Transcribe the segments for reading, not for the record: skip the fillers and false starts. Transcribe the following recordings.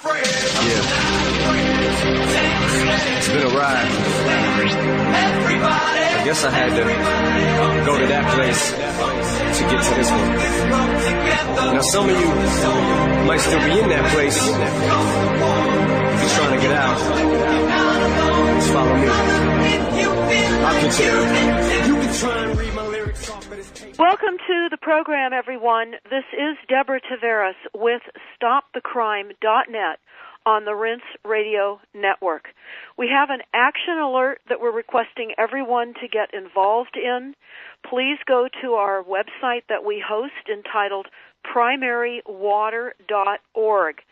Yeah. It's been a ride. I guess I had to go to that place to get to this one. Now some of you might still be in that place. If you're trying to get out, just follow me. I'll get you. You can try and read my lyrics off, but it's tape. Welcome to the program, everyone. This is Deborah Taveras with StopTheCrime.net on the Rinse Radio Network. We have an action alert that we're requesting everyone to get involved in. Please go to our website that we host entitled primarywater.org.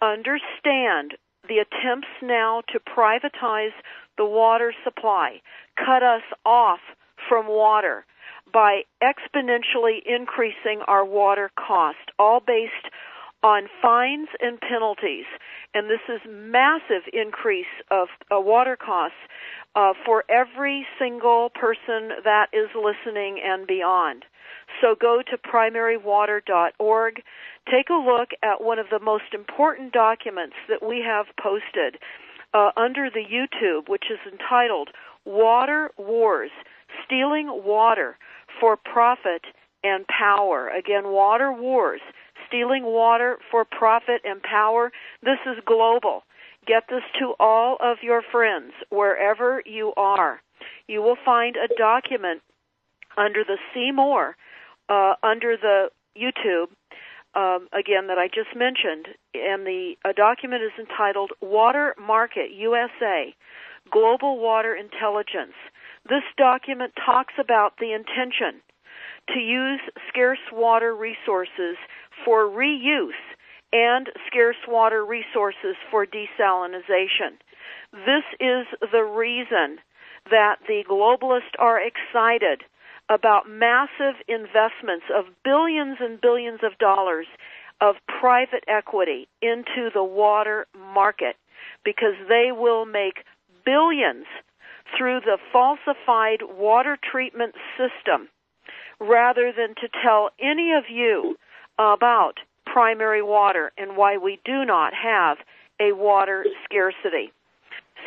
Understand the attempts now to privatize the water supply, cut us off from water by exponentially increasing our water cost, all based on fines and penalties. And this is massive increase of water costs for every single person that is listening and beyond. So go to primarywater.org. Take a look at one of the most important documents that we have posted under the YouTube, which is entitled Water Wars, Stealing Water for Profit and Power. Again, Water Wars, Stealing Water for Profit and Power. This is global. Get this to all of your friends wherever you are. You will find a document under the See More, under the YouTube, again, that I just mentioned, and the document is entitled Water Market USA, Global Water Intelligence. This document talks about the intention to use scarce water resources for reuse and scarce water resources for desalination. This is the reason that the globalists are excited about massive investments of billions and billions of dollars of private equity into the water market, because they will make billions through the falsified water treatment system, rather than to tell any of you about primary water and why we do not have a water scarcity.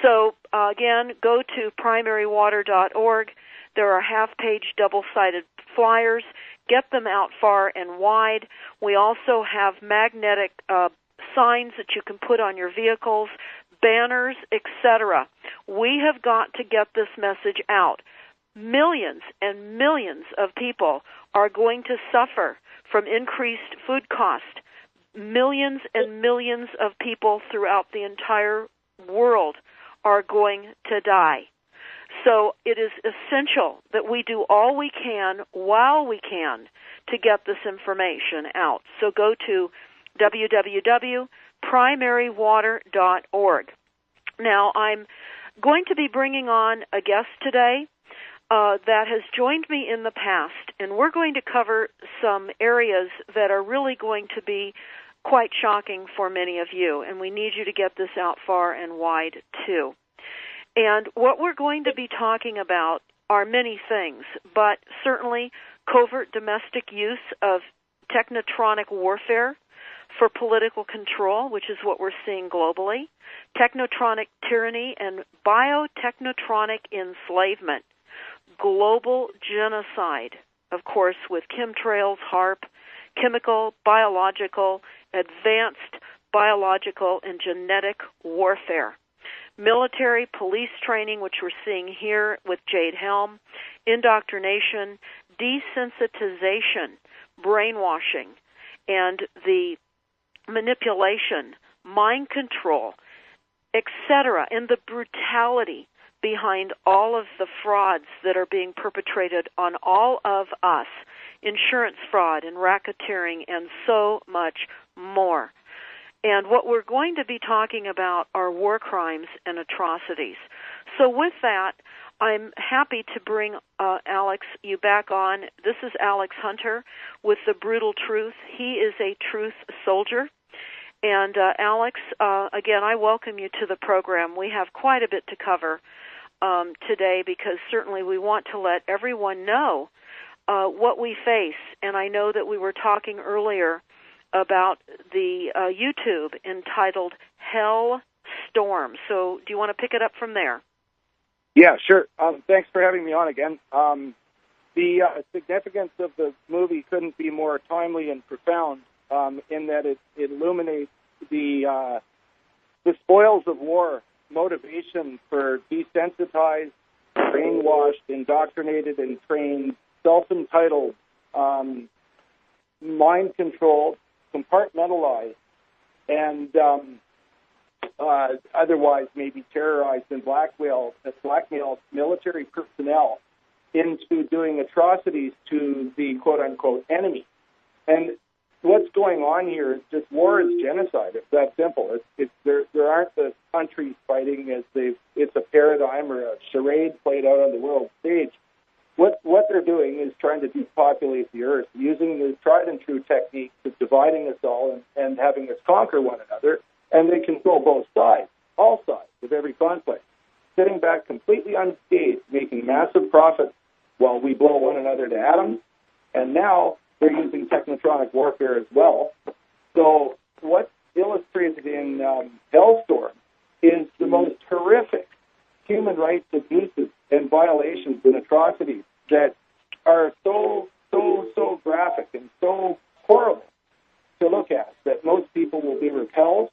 So, again, go to primarywater.org. There are half-page double-sided flyers. Get them out far and wide. We also have magnetic signs that you can put on your vehicles, banners, etc. We have got to get this message out. Millions and millions of people are going to suffer from increased food cost. Millions and millions of people throughout the entire world are going to die. So it is essential that we do all we can while we can to get this information out. So go to www.primarywater.org. Now, I'm going to be bringing on a guest today that has joined me in the past, and we're going to cover some areas that are really going to be quite shocking for many of you, and we need you to get this out far and wide, too. And what we're going to be talking about are many things, but certainly covert domestic use of technotronic warfare for political control, which is what we're seeing globally, technotronic tyranny and biotechnotronic enslavement, global genocide, of course, with chemtrails, HAARP, chemical, biological, advanced biological, and genetic warfare. Military police training, which we're seeing here with Jade Helm, indoctrination, desensitization, brainwashing, and the manipulation, mind control, etc., and the brutality behind all of the frauds that are being perpetrated on all of us, insurance fraud and racketeering and so much more. And what we're going to be talking about are war crimes and atrocities. So with that, I'm happy to bring Alex, you back on. This is Alex Hunter with The Brutal Truth. He is a truth soldier. And Alex, again, I welcome you to the program. We have quite a bit to cover today, because certainly we want to let everyone know what we face. And I know that we were talking earlier about the YouTube entitled Hell Storm. So do you want to pick it up from there? Yeah, sure. Thanks for having me on again. The significance of the movie couldn't be more timely and profound in that it illuminates the spoils of war motivation for desensitized, brainwashed, indoctrinated, and trained, self-entitled, mind-controlled, compartmentalized, and otherwise maybe terrorized and blackmailed military personnel into doing atrocities to the quote-unquote enemy. And what's going on here is just war is genocide. It's that simple. There aren't the countries fighting as it's a paradigm or a charade played out on the world stage. What they're doing is trying to depopulate the earth using the tried and true techniques of dividing us all and having us conquer one another, and they control both sides, all sides of every conflict, sitting back completely unscathed, making massive profits while we blow one another to atoms, and now they're using technotronic warfare as well. So what's illustrated in Hellstorm is the most horrific human rights abuses and violations and atrocities that are so graphic and so horrible to look at that most people will be repelled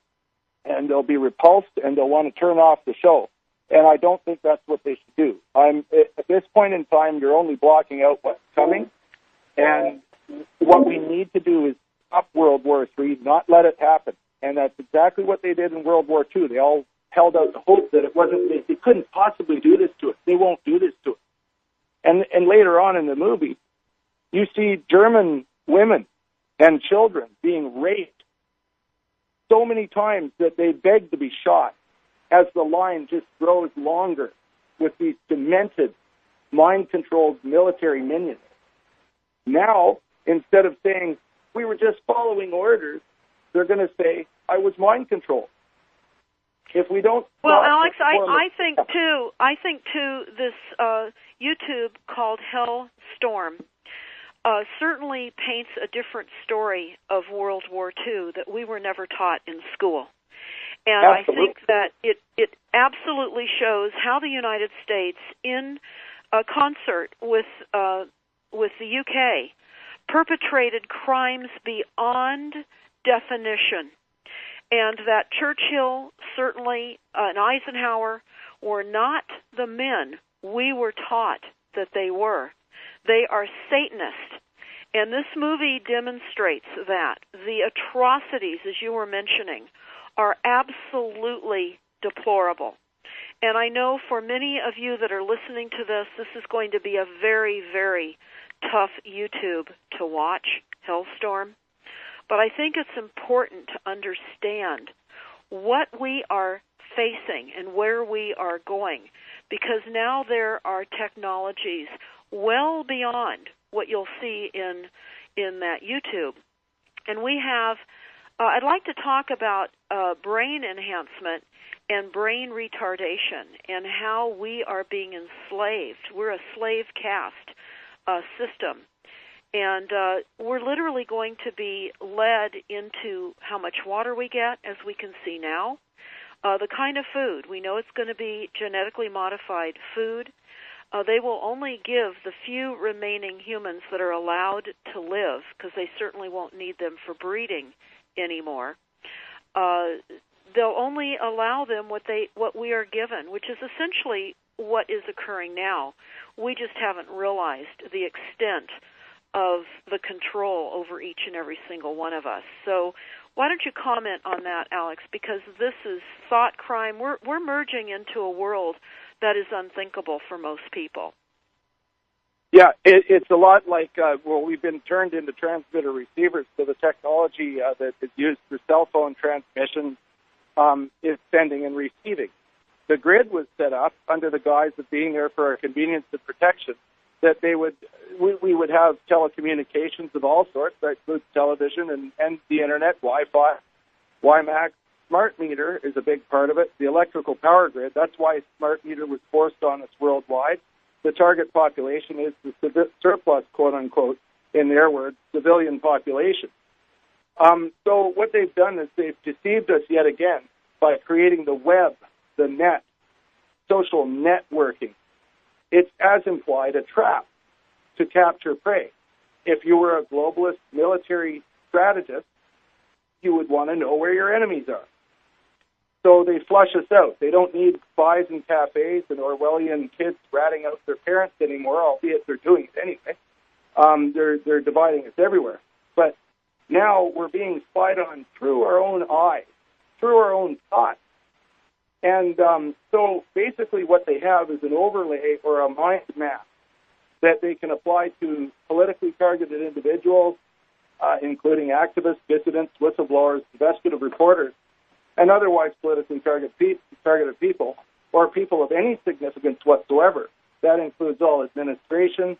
and they'll be repulsed and they'll want to turn off the show. And I don't think that's what they should do. At this point in time, you're only blocking out what's coming. And what we need to do is stop World War III, not let it happen. And that's exactly what they did in World War II. They all held out the hope that they couldn't possibly do this to us. They won't do this to us. And later on in the movie, you see German women and children being raped so many times that they beg to be shot as the line just grows longer with these demented, mind-controlled military minions. Now, instead of saying, we were just following orders, they're going to say, I was mind-controlled. If we don't... Well, Alex, I think too, this YouTube called Hell Storm certainly paints a different story of World War II that we were never taught in school. And absolutely. I think that it absolutely shows how the United States, in concert with the UK, perpetrated crimes beyond definition, and that Churchill, certainly, and Eisenhower were not the men we were taught that they were. They are Satanists. And this movie demonstrates that. The atrocities, as you were mentioning, are absolutely deplorable. And I know for many of you that are listening to this is going to be a very, very tough YouTube to watch, Hellstorm. But I think it's important to understand what we are facing and where we are going, because now there are technologies well beyond what you'll see in that YouTube. And we have, I'd like to talk about brain enhancement and brain retardation and how we are being enslaved. We're a slave caste system. And we're literally going to be led into how much water we get, as we can see now. The kind of food. We know it's going to be genetically modified food. They will only give the few remaining humans that are allowed to live, because they certainly won't need them for breeding anymore. They'll only allow them what we are given, which is essentially what is occurring now. We just haven't realized the extent of the control over each and every single one of us. So why don't you comment on that, Alex, because this is thought crime. We're merging into a world that is unthinkable for most people. Yeah, it's a lot like, we've been turned into transmitter receivers, so the technology that is used for cell phone transmission is sending and receiving. The grid was set up under the guise of being there for our convenience and protection, that we would have telecommunications of all sorts, that includes television and the internet, Wi-Fi, WiMAX. Smart meter is a big part of it. The electrical power grid, that's why smart meter was forced on us worldwide. The target population is the surplus, quote-unquote, in their words, civilian population. So what they've done is they've deceived us yet again by creating the web, the net, social networking. It's, as implied, a trap to capture prey. If you were a globalist military strategist, you would want to know where your enemies are. So they flush us out. They don't need spies in cafes and Orwellian kids ratting out their parents anymore, albeit they're doing it anyway. They're dividing us everywhere. But now we're being spied on through our own eyes, through our own thoughts. And so basically what they have is an overlay or a mind map that they can apply to politically targeted individuals, including activists, dissidents, whistleblowers, investigative reporters, and otherwise politically targeted people, or people of any significance whatsoever. That includes all administration.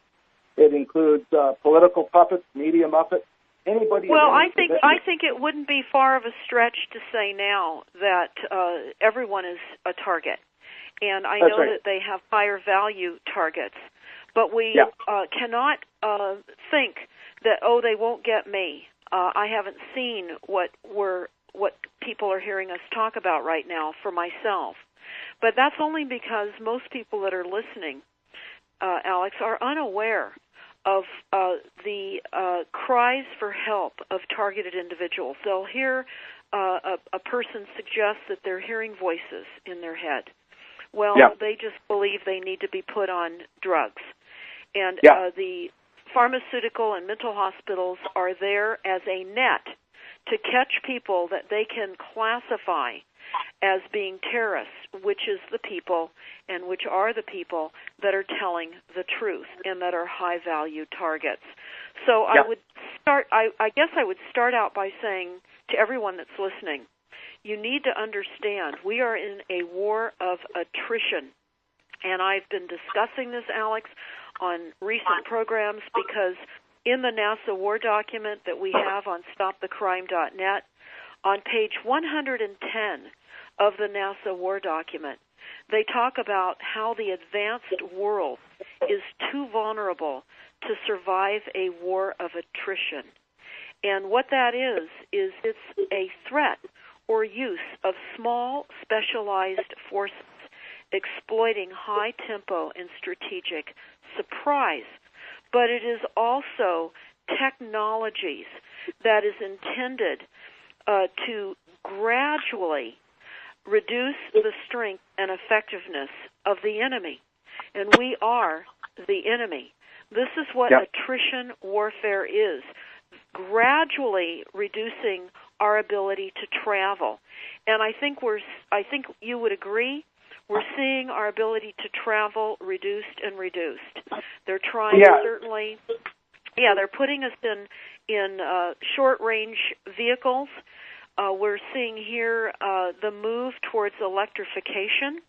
It includes political puppets, media muppets, anybody. Well, I think it wouldn't be far of a stretch to say now that everyone is a target, and I know that they have higher value targets, but we cannot think that they won't get me. I haven't seen what people are hearing us talk about right now for myself, but that's only because most people that are listening, Alex, are unaware of the cries for help of targeted individuals. They'll hear a person suggest that they're hearing voices in their head. Well, they just believe they need to be put on drugs. And the pharmaceutical and mental hospitals are there as a net to catch people that they can classify as being terrorists, which is the people and which are the people that are telling the truth and that are high-value targets. So I would start. I guess I would start out by saying to everyone that's listening, you need to understand we are in a war of attrition, and I've been discussing this, Alex, on recent programs because in the NASA war document that we have on StopTheCrime.net, on page 110 of the NASA war document, they talk about how the advanced world is too vulnerable to survive a war of attrition. And what that is it's a threat or use of small, specialized forces exploiting high tempo and strategic surprise. But it is also technologies that is intended to gradually reduce the strength and effectiveness of the enemy. And we are the enemy. This is what attrition warfare is, gradually reducing our ability to travel. And I think you would agree, we're seeing our ability to travel reduced and reduced. They're trying certainly, they're putting us in short-range vehicles. We're seeing here the move towards electrification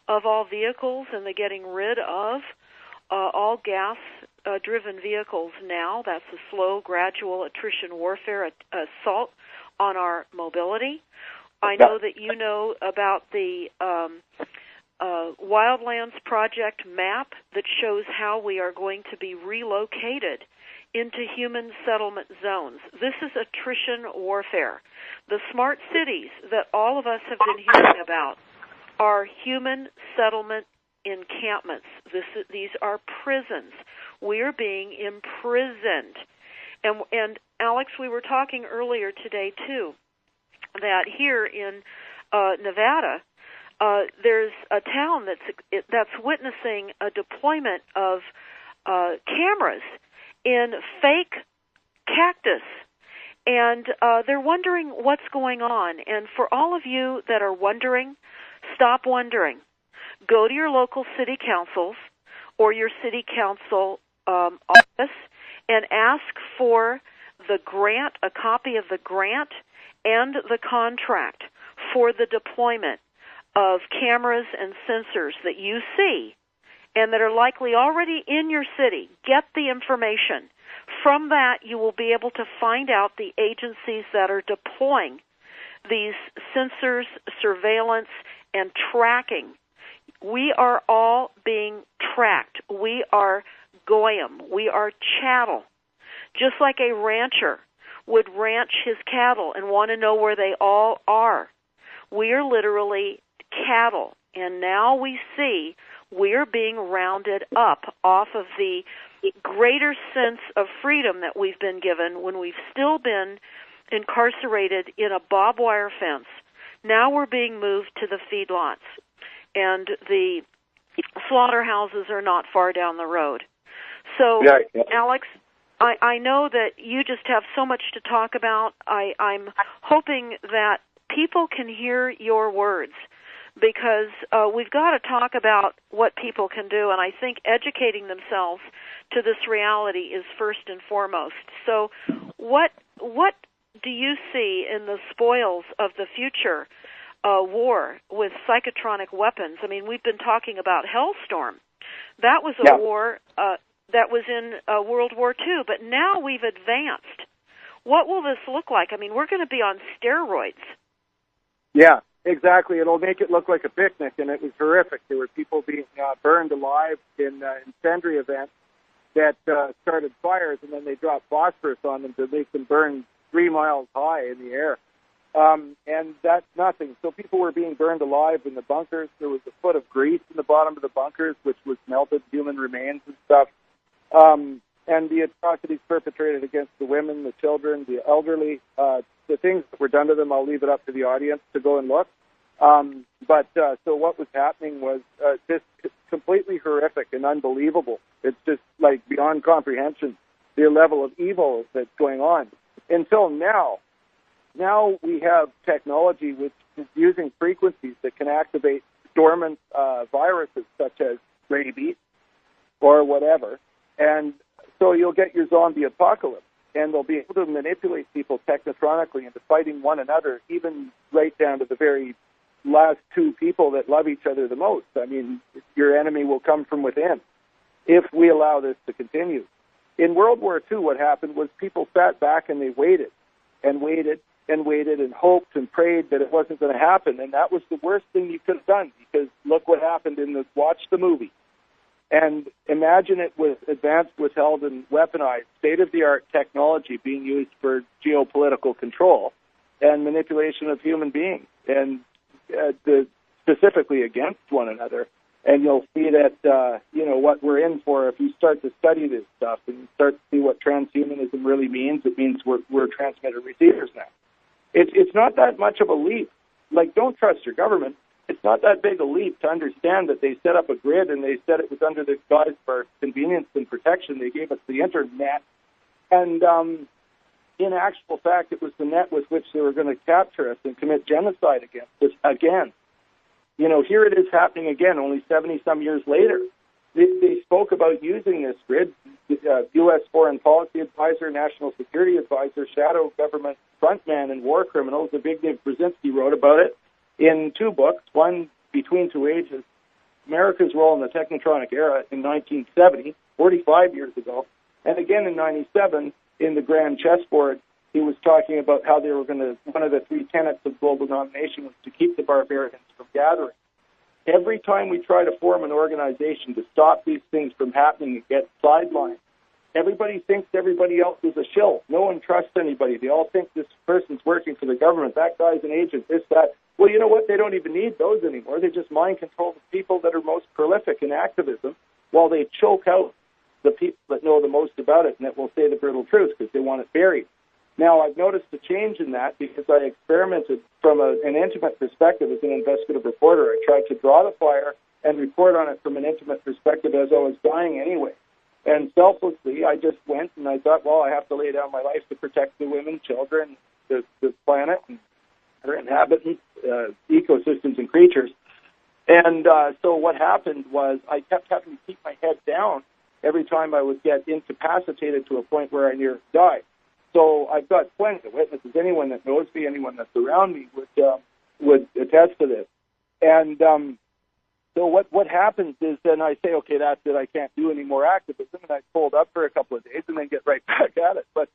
of all vehicles and the getting rid of all gas-driven vehicles now. That's a slow, gradual attrition warfare assault on our mobility. I know that you know about the Wildlands Project map that shows how we are going to be relocated into human settlement zones. This is attrition warfare. The smart cities that all of us have been hearing about are human settlement encampments. These are prisons. We are being imprisoned. And Alex, we were talking earlier today, too, that here in Nevada, there's a town that's witnessing a deployment of cameras in fake cactus, and they're wondering what's going on. And for all of you that are wondering, stop wondering. Go to your local city councils or your city council office and ask for the grant, a copy of the grant and the contract for the deployment of cameras and sensors that you see and that are likely already in your city. Get the information. From that, you will be able to find out the agencies that are deploying these sensors, surveillance, and tracking. We are all being tracked. We are goyim. We are chattel. Just like a rancher would ranch his cattle and want to know where they all are. We are literally cattle, and now we see we're being rounded up off of the greater sense of freedom that we've been given when we've still been incarcerated in a barbed wire fence. Now we're being moved to the feedlots, and the slaughterhouses are not far down the road. So, yeah. Alex, I know that you just have so much to talk about. I'm hoping that people can hear your words, because we've got to talk about what people can do, and I think educating themselves to this reality is first and foremost. So what do you see in the spoils of the future war with psychotronic weapons? I mean, we've been talking about Hellstorm. That was a war that was in World War II, but now we've advanced. What will this look like? I mean, we're going to be on steroids. Yeah, exactly. It'll make it look like a picnic, and it was horrific. There were people being burned alive in incendiary events that started fires, and then they dropped phosphorus on them to make them burn 3 miles high in the air. And that's nothing. So people were being burned alive in the bunkers. There was a foot of grease in the bottom of the bunkers, which was melted human remains and stuff. And the atrocities perpetrated against the women, the children, the elderly, the things that were done to them, I'll leave it up to the audience to go and look. So what was happening was just completely horrific and unbelievable. It's just like beyond comprehension, the level of evil that's going on. Until now we have technology which is using frequencies that can activate dormant viruses such as rabies or whatever. And so you'll get your zombie apocalypse, and they'll be able to manipulate people technotronically into fighting one another, even right down to the very last 2 people that love each other the most. I mean, your enemy will come from within if we allow this to continue. In World War II, what happened was people sat back and they waited and waited and waited and hoped and prayed that it wasn't going to happen. And that was the worst thing you could have done, because look what happened watch the movie. And imagine it with advanced, withheld, and weaponized state-of-the-art technology being used for geopolitical control and manipulation of human beings, and specifically against one another. And you'll see that, what we're in for, if you start to study this stuff and you start to see what transhumanism really means, it means we're transmitter receivers now. It's not that much of a leap. Like, don't trust your government. It's not that big a leap to understand that they set up a grid and they said it was under the guise for convenience and protection. They gave us the internet. And in actual fact, it was the net with which they were going to capture us and commit genocide against us again. Here it is happening again, only 70-some years later. They spoke about using this grid. U.S. Foreign Policy Advisor, National Security Advisor, shadow government frontman and war criminals, Zbigniew Brzezinski, wrote about it in 2 books, one, Between Two Ages, America's Role in the Technotronic Era in 1970, 45 years ago, and again in 97 in The Grand Chessboard. He was talking about how they were going to, one of the 3 tenets of global domination was to keep the barbarians from gathering. Every time we try to form an organization to stop these things from happening, it gets sidelined. Everybody thinks everybody else is a shill. No one trusts anybody. They all think this person's working for the government. That guy's an agent, this, that. Well, you know what? They don't even need those anymore. They just mind control the people that are most prolific in activism while they choke out the people that know the most about it and that will say the brutal truth because they want it buried. Now, I've noticed a change in that because I experimented from an intimate perspective as an investigative reporter. I tried to draw the fire and report on it from an intimate perspective as I was dying anyway. And selflessly, I just went and I thought, well, I have to lay down my life to protect the women, children, the planet, and her inhabitants, ecosystems, and creatures. And so what happened was I kept having to keep my head down every time I would get incapacitated to a point where I near died. So I've got plenty of witnesses. Anyone that knows me, anyone that's around me would attest to this. And so what happens is then I say, okay, that's it. I can't do any more activism, and I fold up for a couple of days and then get right back at it. But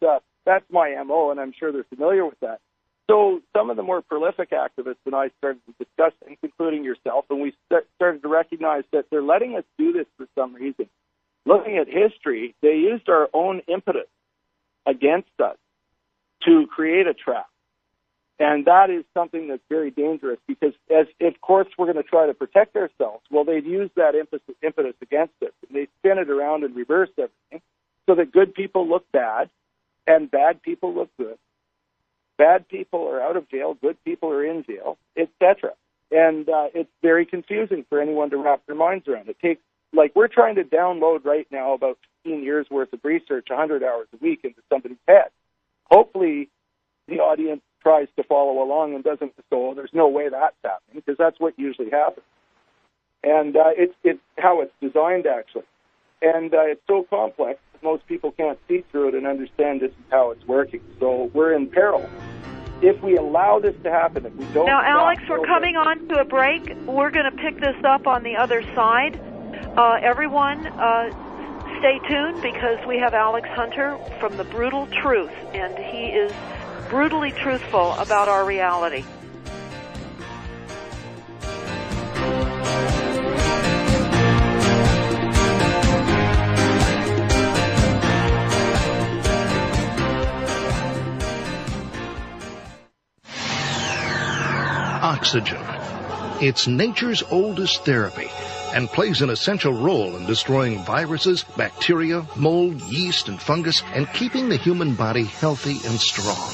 that's my MO, and I'm sure they're familiar with that. So some of the more prolific activists and I started to discuss things, including yourself, and we started to recognize that they're letting us do this for some reason. Looking at history, they used our own impetus against us to create a trap. And that is something that's very dangerous because, if courts were going to try to protect ourselves, well, they'd use that impetus against us. And they spin it around and reverse everything so that good people look bad and bad people look good. Bad people are out of jail, good people are in jail, etc. And it's very confusing for anyone to wrap their minds around. It takes, we're trying to download right now about 15 years worth of research, 100 hours a week into somebody's head. Hopefully the audience tries to follow along and doesn't, so there's no way that's happening, because that's what usually happens. And it's how it's designed, actually. And it's so complex that most people can't see through it and understand this is how it's working. So we're in peril. If we allow this to happen, if we don't... Now, Alex, we're coming on to a break. We're going to pick this up on the other side. Everyone, stay tuned, because we have Alex Hunter from The Brutal Truth, and he is brutally truthful about our reality. Oxygen. It's nature's oldest therapy and plays an essential role in destroying viruses, bacteria, mold, yeast, and fungus, and keeping the human body healthy and strong.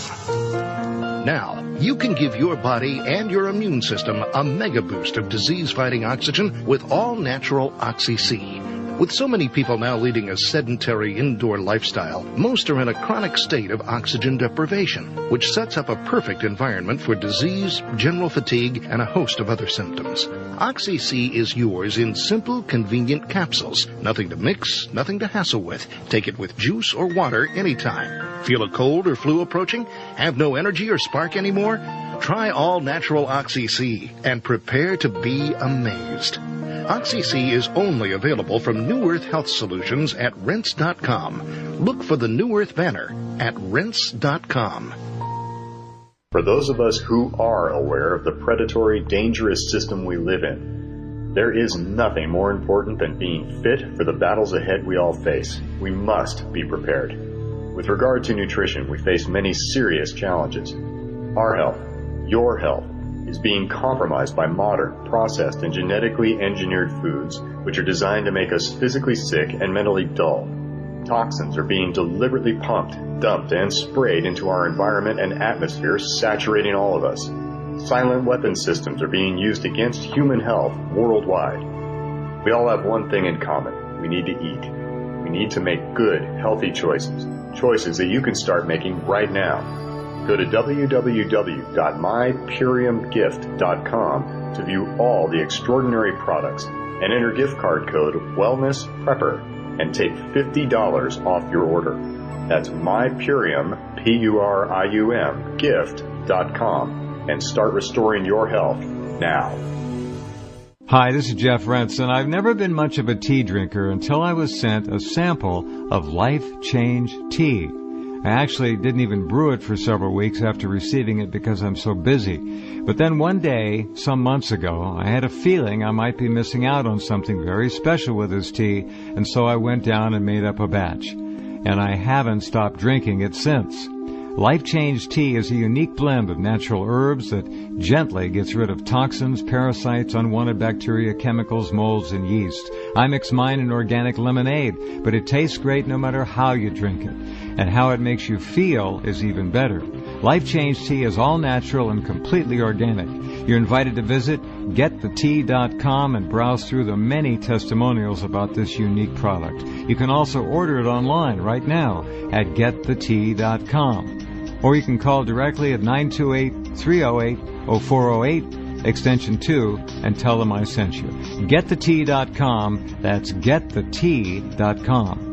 Now, you can give your body and your immune system a mega boost of disease-fighting oxygen with all-natural Oxy-C. With so many people now leading a sedentary indoor lifestyle, most are in a chronic state of oxygen deprivation, which sets up a perfect environment for disease, general fatigue, and a host of other symptoms. Oxy-C is yours in simple, convenient capsules. Nothing to mix, nothing to hassle with. Take it with juice or water anytime. Feel a cold or flu approaching? Have no energy or spark anymore? Try all-natural Oxy-C and prepare to be amazed. Oxy-C is only available from New Earth Health Solutions at Rense.com. Look for the New Earth banner at Rense.com. For those of us who are aware of the predatory, dangerous system we live in, there is nothing more important than being fit for the battles ahead we all face. We must be prepared. With regard to nutrition, we face many serious challenges. Our health, your health, is being compromised by modern, processed, and genetically engineered foods, which are designed to make us physically sick and mentally dull. Toxins are being deliberately pumped, dumped, and sprayed into our environment and atmosphere, saturating all of us. Silent weapon systems are being used against human health worldwide. We all have one thing in common. We need to eat. We need to make good, healthy choices. Choices that you can start making right now. Go to www.mypuriumgift.com to view all the extraordinary products and enter gift card code WELLNESSPREPPER and take $50 off your order. That's mypurium, P-U-R-I-U-M, gift.com, and start restoring your health now. Hi, this is Jeff Rentz, and I've never been much of a tea drinker until I was sent a sample of Life Change Tea. I actually didn't even brew it for several weeks after receiving it because I'm so busy. But then one day, some months ago, I had a feeling I might be missing out on something very special with this tea, and so I went down and made up a batch. And I haven't stopped drinking it since. Life Change Tea is a unique blend of natural herbs that gently gets rid of toxins, parasites, unwanted bacteria, chemicals, molds, and yeast. I mix mine in organic lemonade, but it tastes great no matter how you drink it. And how it makes you feel is even better. Life Change Tea is all natural and completely organic. You're invited to visit getthetea.com and browse through the many testimonials about this unique product. You can also order it online right now at getthetea.com. Or you can call directly at 928-308-0408, extension 2, and tell them I sent you. Getthetea.com, that's getthetea.com.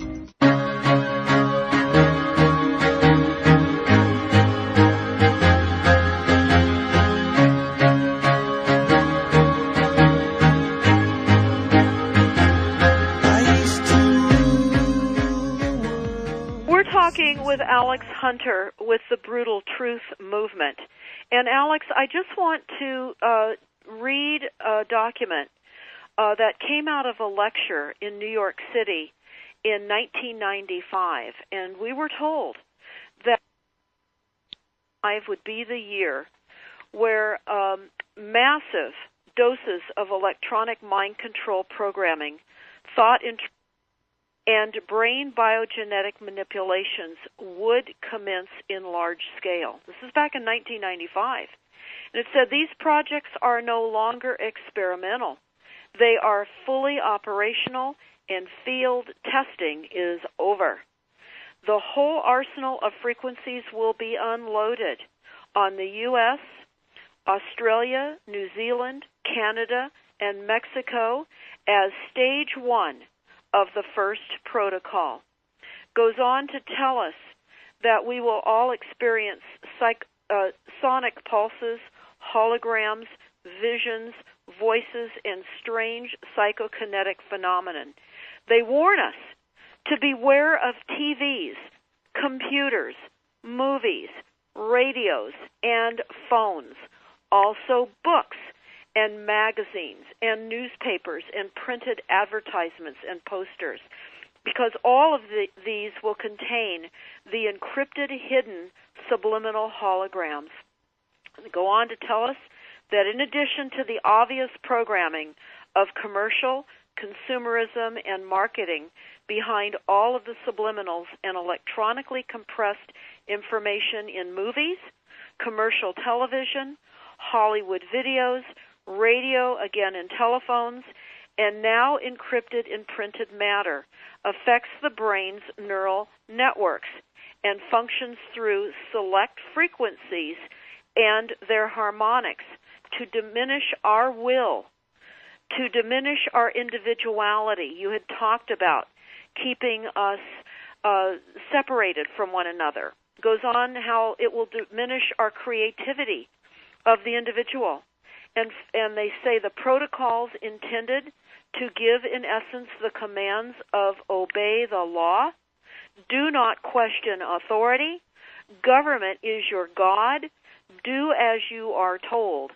With Alex Hunter with the Brutal Truth Movement. And Alex, I just want to read a document that came out of a lecture in New York City in 1995. And we were told that would be the year where massive doses of electronic mind control programming, thought and brain biogenetic manipulations would commence in large scale. This is back in 1995. And it said these projects are no longer experimental. They are fully operational, and field testing is over. The whole arsenal of frequencies will be unloaded on the U.S., Australia, New Zealand, Canada, and Mexico as stage one of the first protocol. Goes on to tell us that we will all experience sonic pulses, holograms, visions, voices, and strange psychokinetic phenomenon. They warn us to beware of TVs, computers, movies, radios, and phones, also books and magazines and newspapers and printed advertisements and posters, because all of these will contain the encrypted, hidden, subliminal holograms. They go on to tell us that in addition to the obvious programming of commercial, consumerism, and marketing behind all of the subliminals and electronically compressed information in movies, commercial television, Hollywood videos, radio, again in telephones, and now encrypted in printed matter, affects the brain's neural networks and functions through select frequencies and their harmonics to diminish our will, to diminish our individuality. You had talked about keeping us separated from one another. Goes on how it will diminish our creativity of the individual. And they say the protocols intended to give, in essence, the commands of obey the law, do not question authority, government is your God, do as you are told,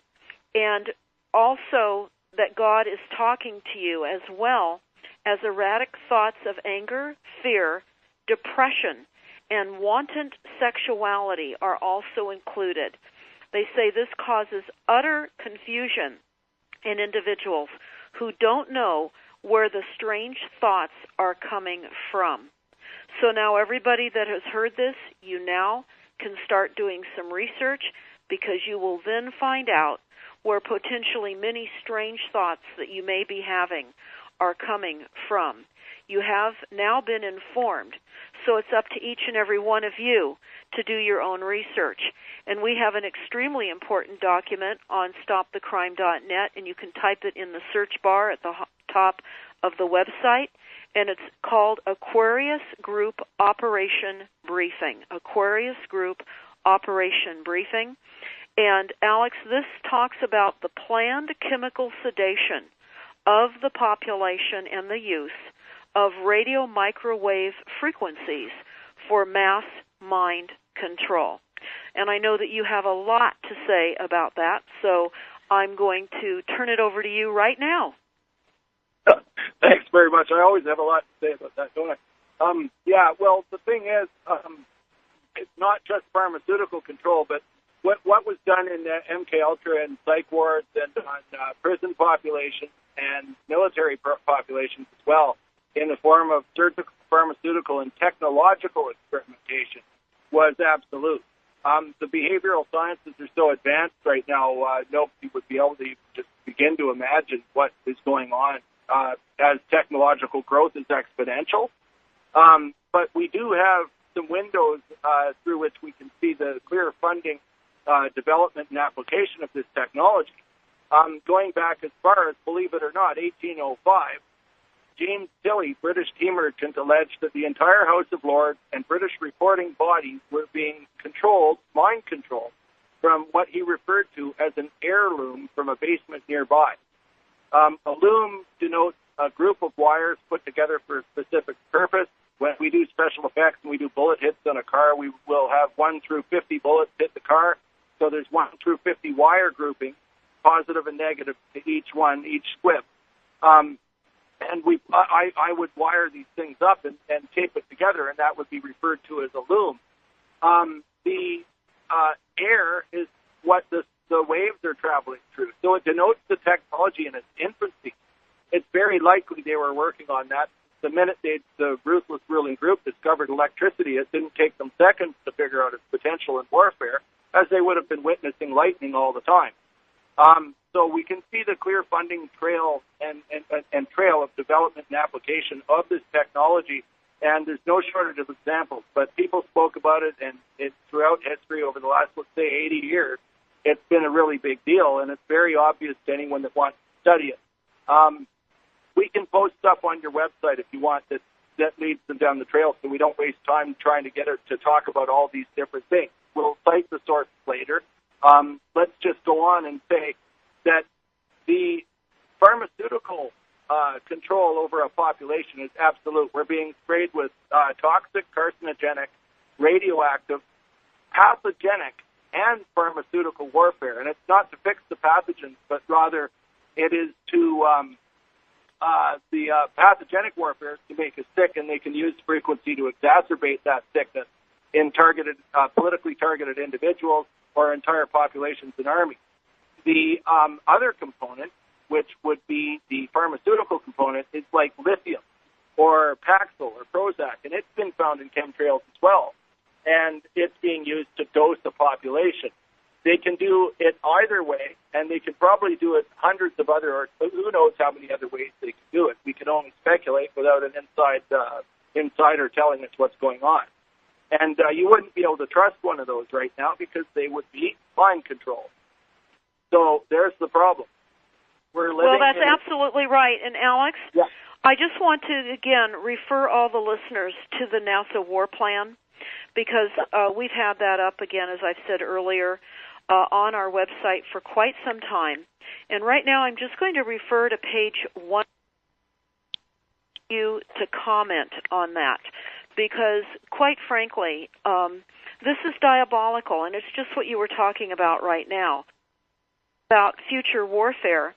and also that God is talking to you, as well as erratic thoughts of anger, fear, depression, and wanton sexuality are also included. They say this causes utter confusion in individuals who don't know where the strange thoughts are coming from. So now everybody that has heard this, you now can start doing some research, because you will then find out where potentially many strange thoughts that you may be having are coming from. You have now been informed, so it's up to each and every one of you to do your own research. And we have an extremely important document on stopthecrime.net, and you can type it in the search bar at the top of the website, and it's called Aquarius Group Operation Briefing. Aquarius Group Operation Briefing. And Alex, this talks about the planned chemical sedation of the population and the use of radio microwave frequencies for mass mind control. And I know that you have a lot to say about that, so I'm going to turn it over to you right now. Thanks very much. I always have a lot to say about that, don't I? Yeah, well, the thing is, it's not just pharmaceutical control, but what was done in the MKUltra and psych wards and on prison populations and military populations as well, in the form of surgical, pharmaceutical, and technological experimentation, was absolute. The behavioral sciences are so advanced right now, nobody would be able to just begin to imagine what is going on as technological growth is exponential. But we do have some windows through which we can see the clear funding, development, and application of this technology. Going back as far as, believe it or not, 1805, James Tilley, British tea merchant, alleged that the entire House of Lords and British reporting bodies were being controlled, mind controlled, from what he referred to as an heirloom from a basement nearby. A loom denotes a group of wires put together for a specific purpose. When we do special effects and we do bullet hits on a car, we will have 1 through 50 bullets hit the car. So there's 1 through 50 wire grouping, positive and negative to each one, each squib. And I would wire these things up and tape it together, and that would be referred to as a loom. The air is what the waves are traveling through. So it denotes the technology in its infancy. It's very likely they were working on that. The minute the ruthless ruling group discovered electricity, it didn't take them seconds to figure out its potential in warfare, as they would have been witnessing lightning all the time. So we can see the clear funding trail and trail of development and application of this technology, and there's no shortage of examples. But people spoke about it, and throughout history over the last, let's say, 80 years, it's been a really big deal, and it's very obvious to anyone that wants to study it. We can post stuff on your website if you want that leads them down the trail, so we don't waste time trying to get her to talk about all these different things. We'll cite the sources later. Let's just go on and say that the pharmaceutical control over a population is absolute. We're being sprayed with toxic, carcinogenic, radioactive, pathogenic, and pharmaceutical warfare. And it's not to fix the pathogens, but rather it is to the pathogenic warfare is to make us sick, and they can use frequency to exacerbate that sickness in politically targeted individuals or entire populations and armies. The other component, which would be the pharmaceutical component, is like lithium or Paxil or Prozac, and it's been found in chemtrails as well. And it's being used to dose the population. They can do it either way, and they can probably do it hundreds of other, or who knows how many other ways they can do it. We can only speculate without an insider telling us what's going on. And you wouldn't be able to trust one of those right now because they would be mind controlled. So there's the problem. Well, that's absolutely right. And Alex, yeah. I just want to, again, refer all the listeners to the NASA War Plan, because we've had that up, again, as I've said earlier, on our website for quite some time. And right now I'm just going to refer to page 1 you to comment on that, because, quite frankly, this is diabolical, and it's just what you were talking about right now, about future warfare.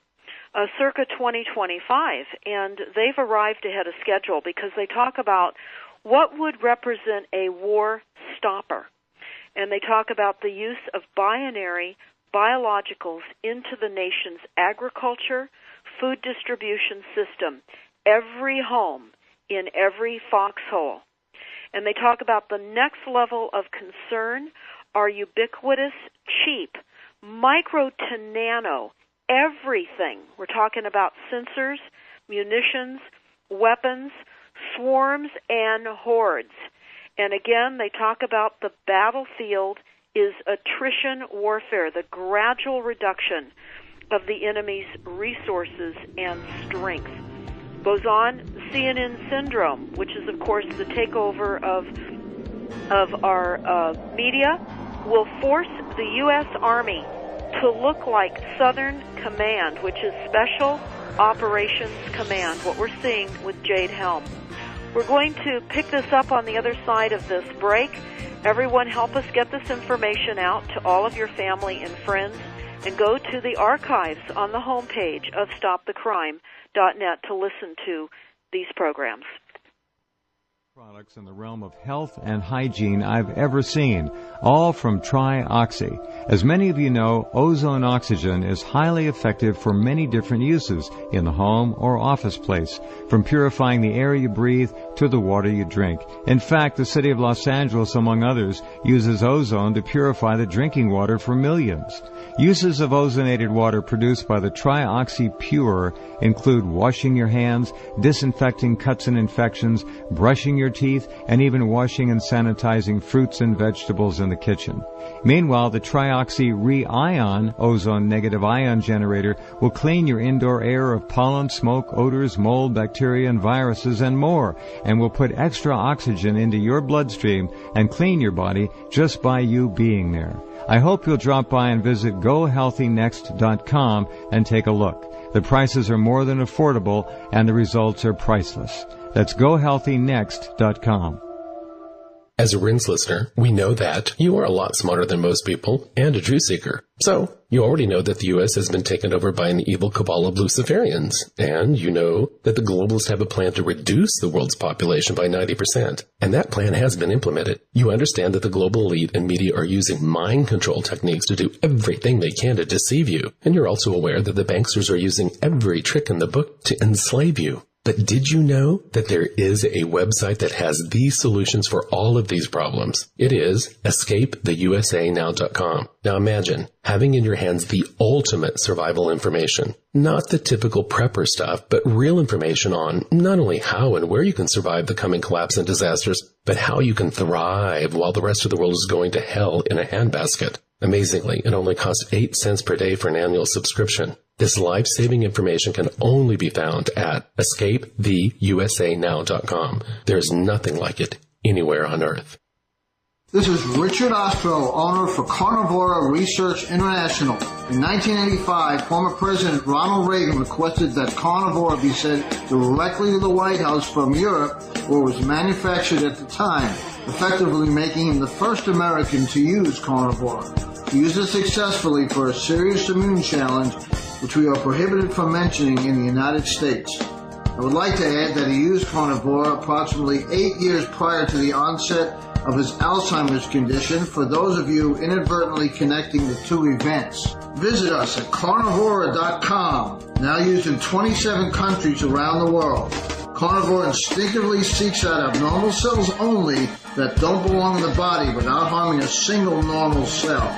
Circa 2025, and they've arrived ahead of schedule because they talk about what would represent a war stopper. And they talk about the use of binary biologicals into the nation's agriculture, food distribution system, every home, in every foxhole. And they talk about the next level of concern are ubiquitous, cheap, micro to nano, everything. We're talking about sensors, munitions, weapons, swarms, and hordes. And again, they talk about the battlefield is attrition warfare, the gradual reduction of the enemy's resources and strength. Boson CNN syndrome, which is, of course, the takeover of our media, will force the U.S. Army to look like Southern Command, which is Special Operations Command, what we're seeing with Jade Helm. We're going to pick this up on the other side of this break. Everyone help us get this information out to all of your family and friends, and go to the archives on the homepage of StopTheCrime.net to listen to these programs. Products in the realm of health and hygiene I've ever seen, all from TriOxy. As many of you know, ozone oxygen is highly effective for many different uses in the home or office place, from purifying the air you breathe to the water you drink. In fact, the city of Los Angeles, among others, uses ozone to purify the drinking water for millions. Uses of ozonated water produced by the TriOxy Pure include washing your hands, disinfecting cuts and infections, brushing your teeth, and even washing and sanitizing fruits and vegetables in the kitchen. Meanwhile, the TriOxy Re-Ion ozone negative ion generator will clean your indoor air of pollen, smoke, odors, mold, bacteria, and viruses, and more, and will put extra oxygen into your bloodstream and clean your body just by you being there. I hope you'll drop by and visit GoHealthyNext.com and take a look. The prices are more than affordable, and the results are priceless. That's GoHealthyNext.com. As a RINS listener, we know that you are a lot smarter than most people and a truth seeker. So, you already know that the U.S. has been taken over by an evil cabal of Luciferians. And you know that the globalists have a plan to reduce the world's population by 90%. And that plan has been implemented. You understand that the global elite and media are using mind control techniques to do everything they can to deceive you. And you're also aware that the banksters are using every trick in the book to enslave you. But did you know that there is a website that has the solutions for all of these problems? It is escapetheusa.now.com. Now imagine having in your hands the ultimate survival information. Not the typical prepper stuff, but real information on not only how and where you can survive the coming collapse and disasters, but how you can thrive while the rest of the world is going to hell in a handbasket. Amazingly, it only costs 8 cents per day for an annual subscription. This life-saving information can only be found at escapetheusa.now.com. There's nothing like it anywhere on Earth. This is Richard Ostro, owner for Carnivora Research International. In 1985, former President Ronald Reagan requested that Carnivora be sent directly to the White House from Europe, where it was manufactured at the time, effectively making him the first American to use Carnivora. He used it successfully for a serious immune challenge, which we are prohibited from mentioning in the United States. I would like to add that he used Carnivora approximately 8 years prior to the onset of his Alzheimer's condition, for those of you inadvertently connecting the two events. Visit us at carnivora.com, now used in 27 countries around the world. Carnivora instinctively seeks out abnormal cells only that don't belong in the body without harming a single normal cell.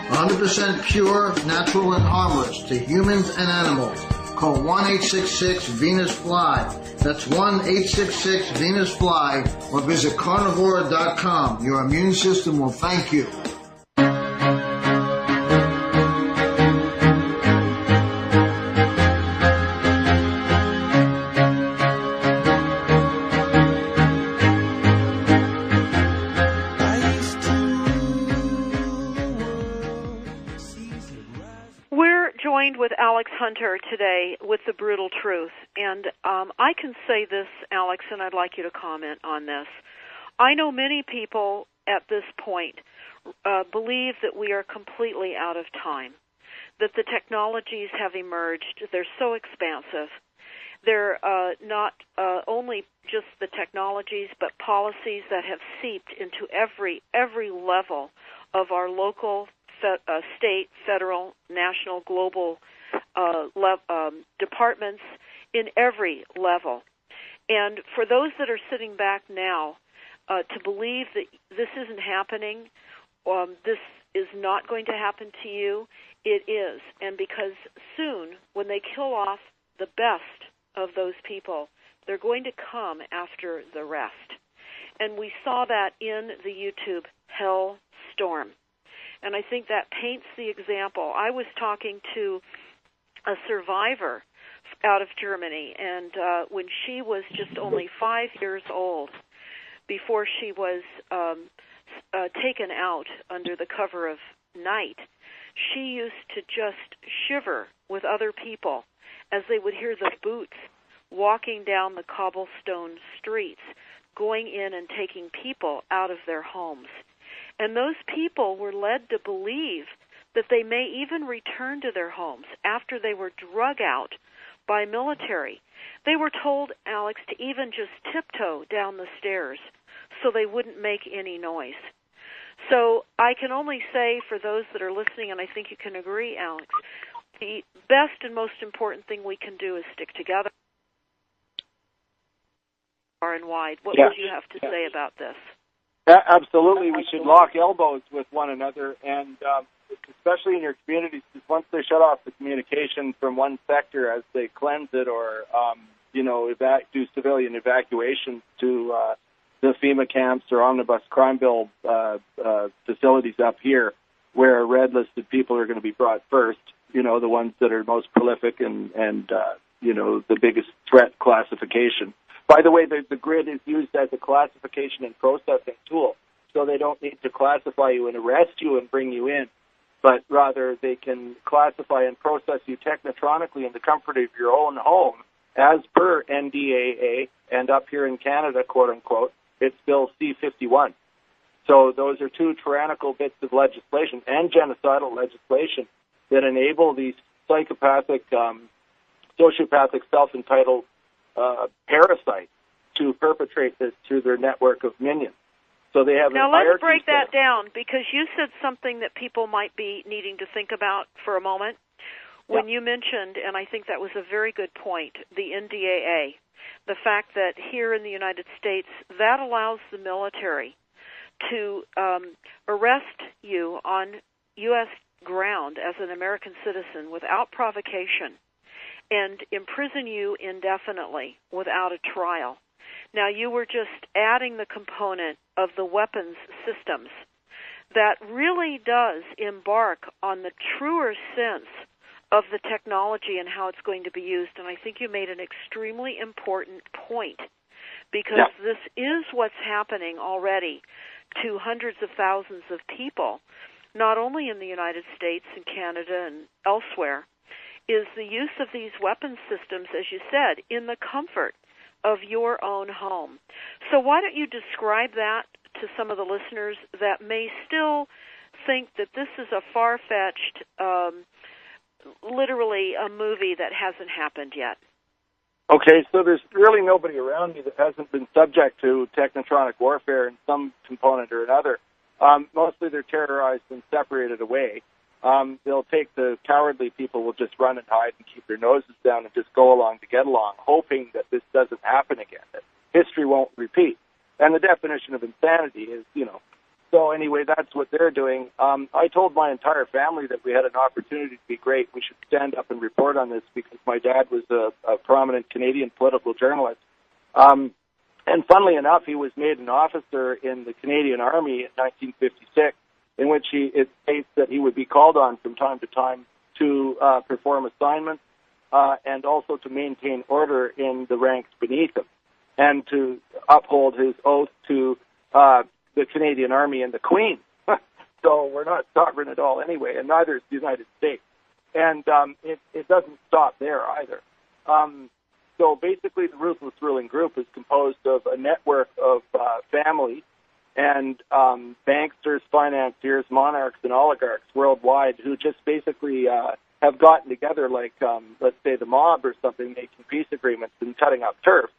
100% pure, natural, and harmless to humans and animals. Call 1-866-VENUS-FLY. That's 1-866-VENUS-FLY, or visit carnivora.com. Your immune system will thank you. With Alex Hunter today with The Brutal Truth. And I can say this, Alex, and I'd like you to comment on this. I know many people at this point believe that we are completely out of time, that the technologies have emerged. They're so expansive. They're not only just the technologies, but policies that have seeped into every level of our local, state, federal, national, global departments in every level. And for those that are sitting back now, to believe that this isn't happening, this is not going to happen to you, it is. And because soon, when they kill off the best of those people, they're going to come after the rest. And we saw that in the YouTube Hell Storm. And I think that paints the example. I was talking to a survivor out of Germany, and when she was just only 5 years old, before she was taken out under the cover of night, she used to just shiver with other people as they would hear the boots walking down the cobblestone streets, going in and taking people out of their homes. And those people were led to believe that they may even return to their homes after they were drug out by military. They were told, Alex, to even just tiptoe down the stairs so they wouldn't make any noise. So I can only say, for those that are listening, and I think you can agree, Alex, the best and most important thing we can do is stick together far and wide. What would you have to say about this? Absolutely. We should lock elbows with one another, and especially in your communities, because once they shut off the communication from one sector as they cleanse it or, do civilian evacuations to the FEMA camps or omnibus crime bill facilities up here where red-listed people are going to be brought first, the ones that are most prolific and the biggest threat classification. By the way, the grid is used as a classification and processing tool, so they don't need to classify you and arrest you and bring you in, but rather they can classify and process you technotronically in the comfort of your own home, as per NDAA, and up here in Canada, quote-unquote, it's Bill C-51. So those are two tyrannical bits of legislation and genocidal legislation that enable these psychopathic, sociopathic, self-entitled parasites to perpetrate this through their network of minions. So they have now let's break that down, because you said something that people might be needing to think about for a moment when you mentioned, and I think that was a very good point, the NDAA, the fact that here in the United States that allows the military to arrest you on U.S. ground as an American citizen without provocation and imprison you indefinitely without a trial. Now, you were just adding the component of the weapons systems that really does embark on the truer sense of the technology and how it's going to be used. And I think you made an extremely important point, because this is what's happening already to hundreds of thousands of people, not only in the United States and Canada and elsewhere, is the use of these weapons systems, as you said, in the comfort of your own home. So why don't you describe that to some of the listeners that may still think that this is a far-fetched, literally a movie that hasn't happened yet? Okay, so there's really nobody around me that hasn't been subject to technotronic warfare in some component or another. Mostly they're terrorized and separated away. They'll take the cowardly people will just run and hide and keep their noses down and just go along to get along, hoping that this doesn't happen again, that history won't repeat. And the definition of insanity is, so anyway, that's what they're doing. I told my entire family that we had an opportunity to be great. We should stand up and report on this, because my dad was a prominent Canadian political journalist. And funnily enough, he was made an officer in the Canadian Army in 1956, in which it states that he would be called on from time to time to perform assignments and also to maintain order in the ranks beneath him, and to uphold his oath to the Canadian Army and the Queen. So we're not sovereign at all anyway, and neither is the United States. And it doesn't stop there either. So basically the Ruthless Ruling Group is composed of a network of families and banksters, financiers, monarchs, and oligarchs worldwide who just basically have gotten together like, let's say, the mob or something, making peace agreements and cutting up turf.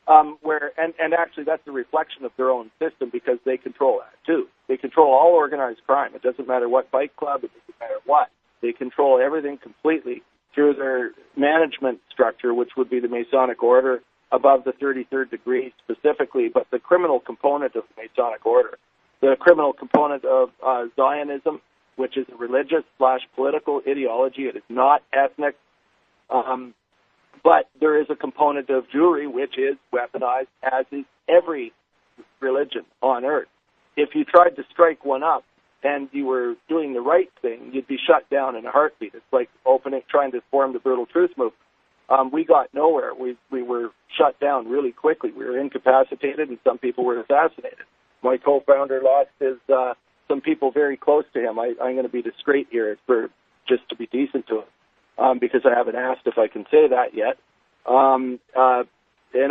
And actually that's a reflection of their own system, because they control that too. They control all organized crime. It doesn't matter what bike club, it doesn't matter what. They control everything completely through their management structure, which would be the Masonic Order above the 33rd degree specifically, but the criminal component of the Masonic Order. The criminal component of Zionism, which is a religious/political ideology. It is not ethnic. But there is a component of Jewry, which is weaponized, as is every religion on earth. If you tried to strike one up and you were doing the right thing, you'd be shut down in a heartbeat. It's like trying to form the Brutal Truth movement. We got nowhere. We were shut down really quickly. We were incapacitated, and some people were assassinated. My co-founder lost some people very close to him. I'm going to be discreet here just to be decent to him. Because I haven't asked if I can say that yet. And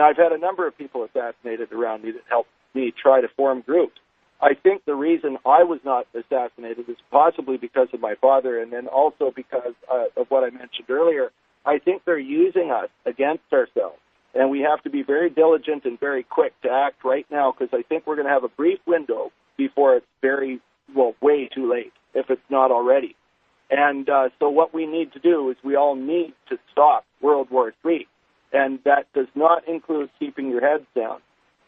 I've had a number of people assassinated around me that helped me try to form groups. I think the reason I was not assassinated is possibly because of my father, and then also because of what I mentioned earlier. I think they're using us against ourselves, and we have to be very diligent and very quick to act right now, because I think we're going to have a brief window before it's way too late, if it's not already. And so what we need to do is we all need to stop World War III, and that does not include keeping your heads down.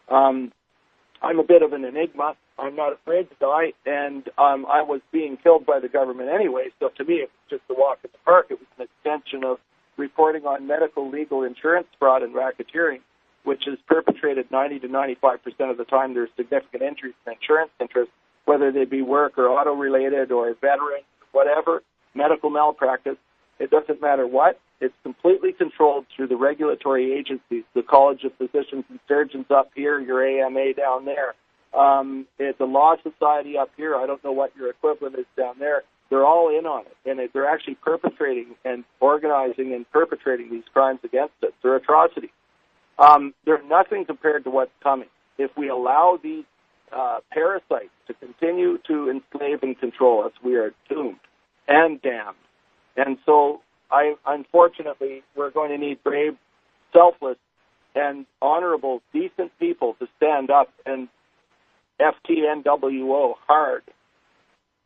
I'm a bit of an enigma. I'm not afraid to die, and I was being killed by the government anyway, so to me it was just a walk in the park. It was an extension of reporting on medical, legal, insurance fraud and racketeering, which is perpetrated 90 to 95% of the time. There's significant injuries in insurance interests, whether they be work or auto-related or veterans, whatever. Medical malpractice, it doesn't matter what. It's completely controlled through the regulatory agencies, the College of Physicians and Surgeons up here, your AMA down there. It's a law society up here. I don't know what your equivalent is down there. They're all in on it, and they're actually perpetrating and organizing and perpetrating these crimes against us. They're atrocities. They're nothing compared to what's coming. If we allow these parasites to continue to enslave and control us, we are doomed and damned. And so, unfortunately, we're going to need brave, selfless, and honorable, decent people to stand up and FTNWO hard.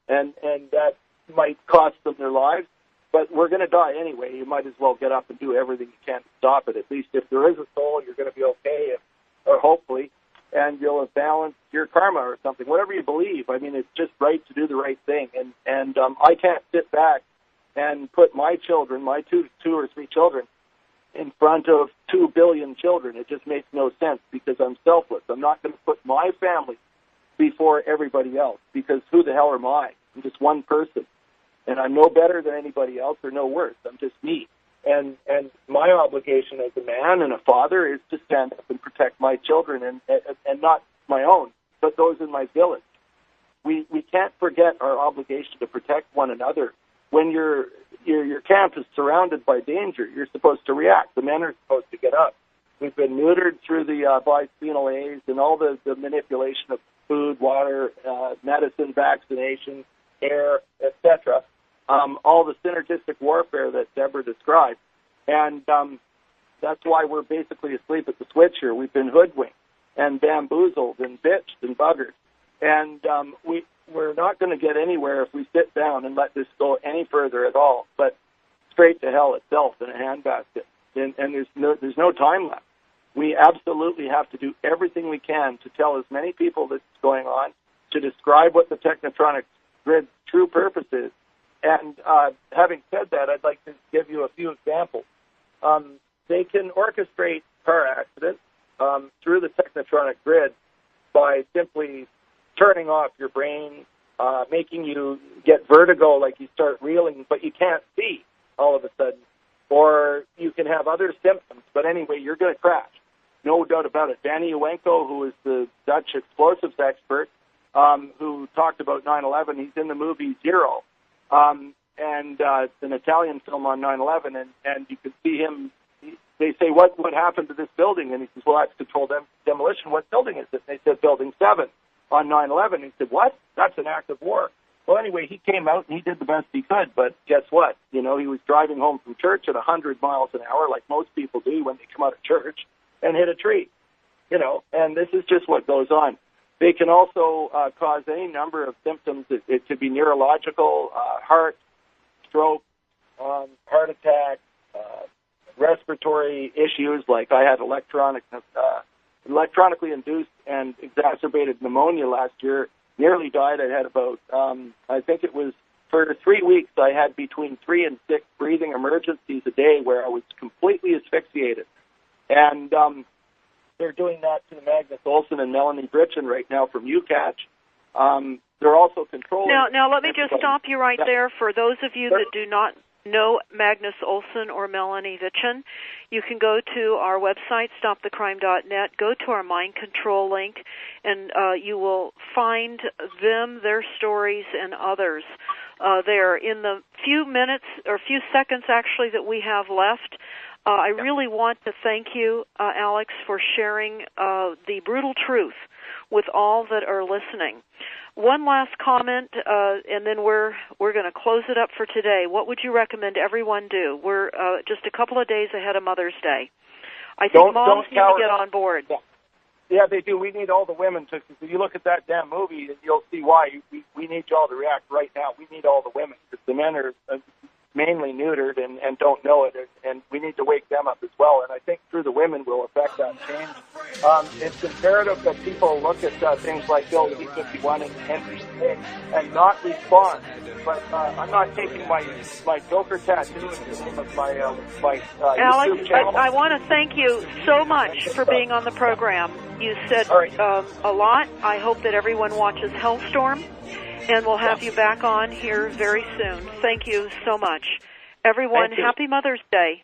And that might cost them their lives, but we're going to die anyway. You might as well get up and do everything you can to stop it. At least if there is a soul, you're going to be okay, or hopefully, and you'll have balanced your karma or something. Whatever you believe, I mean, it's just right to do the right thing. And I can't sit back and put my children, my two or three children, in front of 2 billion children. It just makes no sense because I'm selfless. I'm not going to put my family before everybody else because who the hell am I? I'm just one person. And I'm no better than anybody else or no worse. I'm just me. And my obligation as a man and a father is to stand up and protect my children and not my own, but those in my village. We can't forget our obligation to protect one another. When your camp is surrounded by danger, you're supposed to react. The men are supposed to get up. We've been neutered through the bisphenol A's and all the manipulation of food, water, medicine, vaccination, air, etc. All the synergistic warfare that Deborah described. And that's why we're basically asleep at the switch here. We've been hoodwinked and bamboozled and bitched and buggered. And we're not going to get anywhere if we sit down and let this go any further at all, but straight to hell itself in a handbasket. And there's no time left. We absolutely have to do everything we can to tell as many people that's going on, to describe what the Technotronic grid's true purpose is. And having said that, I'd like to give you a few examples. They can orchestrate car accidents through the Technotronic grid by simply turning off your brain, making you get vertigo, like you start reeling, but you can't see all of a sudden. Or you can have other symptoms, but anyway, you're going to crash. No doubt about it. Danny Uwenko, who is the Dutch explosives expert, who talked about 9/11, he's in the movie Zero. And it's an Italian film on 9/11, and you can see him. They say, what happened to this building? And he says, well, that's controlled demolition. What building is it? And they said, Building 7 on 9/11. He said, what? That's an act of war. Well, anyway, he came out and he did the best he could, but guess what? You know, he was driving home from church at 100 miles an hour, like most people do when they come out of church, and hit a tree. You know, and this is just what goes on. They can also cause any number of symptoms. It could be neurological, heart, stroke, heart attack, respiratory issues. Like I had electronically induced and exacerbated pneumonia last year. Nearly died. I had about, I think it was for 3 weeks, I had between 3 and 6 breathing emergencies a day where I was completely asphyxiated. And they're doing that to Magnus Olson and Melanie Britchen right now from UCatch. They're also controlling... Now let me just stop you right there. For those of you that do not know Magnus Olson or Melanie Britchen, you can go to our website, stopthecrime.net, go to our mind control link, and you will find them, their stories, and others there. In the few minutes, or few seconds actually, that we have left, I really want to thank you, Alex, for sharing the brutal truth with all that are listening. One last comment, and then we're going to close it up for today. What would you recommend everyone do? We're just a couple of days ahead of Mother's Day. I think moms need to get on board. Yeah, they do. We need all the women to. If you look at that damn movie, you'll see why. We need y'all to react right now. We need all the women because the men are mainly neutered and don't know it, and we need to wake them up as well. And I think through the women will affect that change. It's imperative that people look at things like Bill C-51 and not respond. But I'm not taking my Joker tattoo in the name of my Alex, YouTube channel. I want to thank you so much for being on the program. You said a lot. I hope that everyone watches Hellstorm. And we'll have you back on here very soon. Thank you so much. Everyone, happy Mother's Day.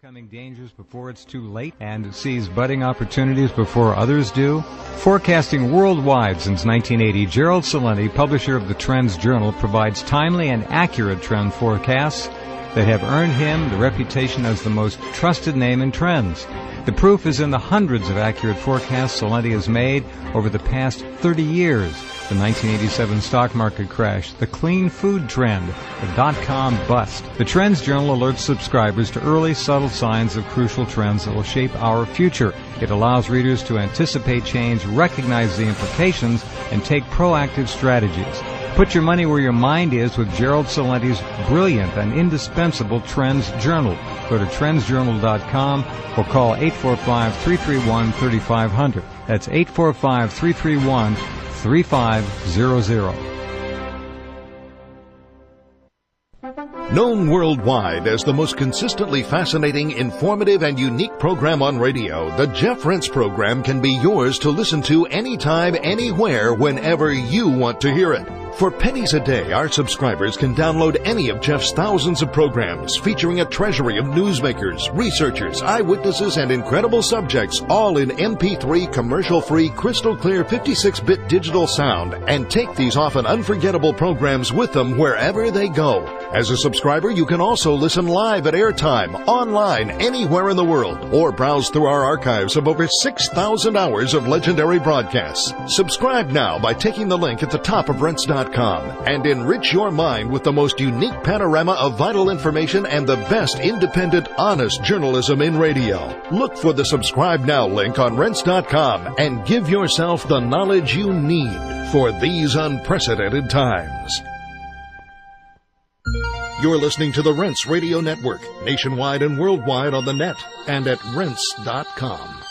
Coming dangers before it's too late and sees budding opportunities before others do. Forecasting worldwide since 1980, Gerald Celente, publisher of the Trends Journal, provides timely and accurate trend forecasts. that have earned him the reputation as the most trusted name in trends. The proof is in the hundreds of accurate forecasts Celente has made over the past 30 years. The 1987 stock market crash, the clean food trend, the dot-com bust. The Trends Journal alerts subscribers to early, subtle signs of crucial trends that will shape our future. It allows readers to anticipate change, recognize the implications, and take proactive strategies. Put your money where your mind is with Gerald Celente's brilliant and indispensable Trends Journal. Go to trendsjournal.com or call 845-331-3500. That's 845-331-3500. Known worldwide as the most consistently fascinating, informative, and unique program on radio, the Jeff Rense program can be yours to listen to anytime, anywhere, whenever you want to hear it. For pennies a day, our subscribers can download any of Jeff's thousands of programs featuring a treasury of newsmakers, researchers, eyewitnesses, and incredible subjects, all in MP3 commercial-free, crystal-clear 56-bit digital sound, and take these often unforgettable programs with them wherever they go. As a subscriber, you can also listen live at airtime, online, anywhere in the world, or browse through our archives of over 6,000 hours of legendary broadcasts. Subscribe now by taking the link at the top of Rense.com and enrich your mind with the most unique panorama of vital information and the best independent, honest journalism in radio. Look for the Subscribe Now link on Rense.com and give yourself the knowledge you need for these unprecedented times. You're listening to the Rense Radio Network, nationwide and worldwide on the net and at Rense.com.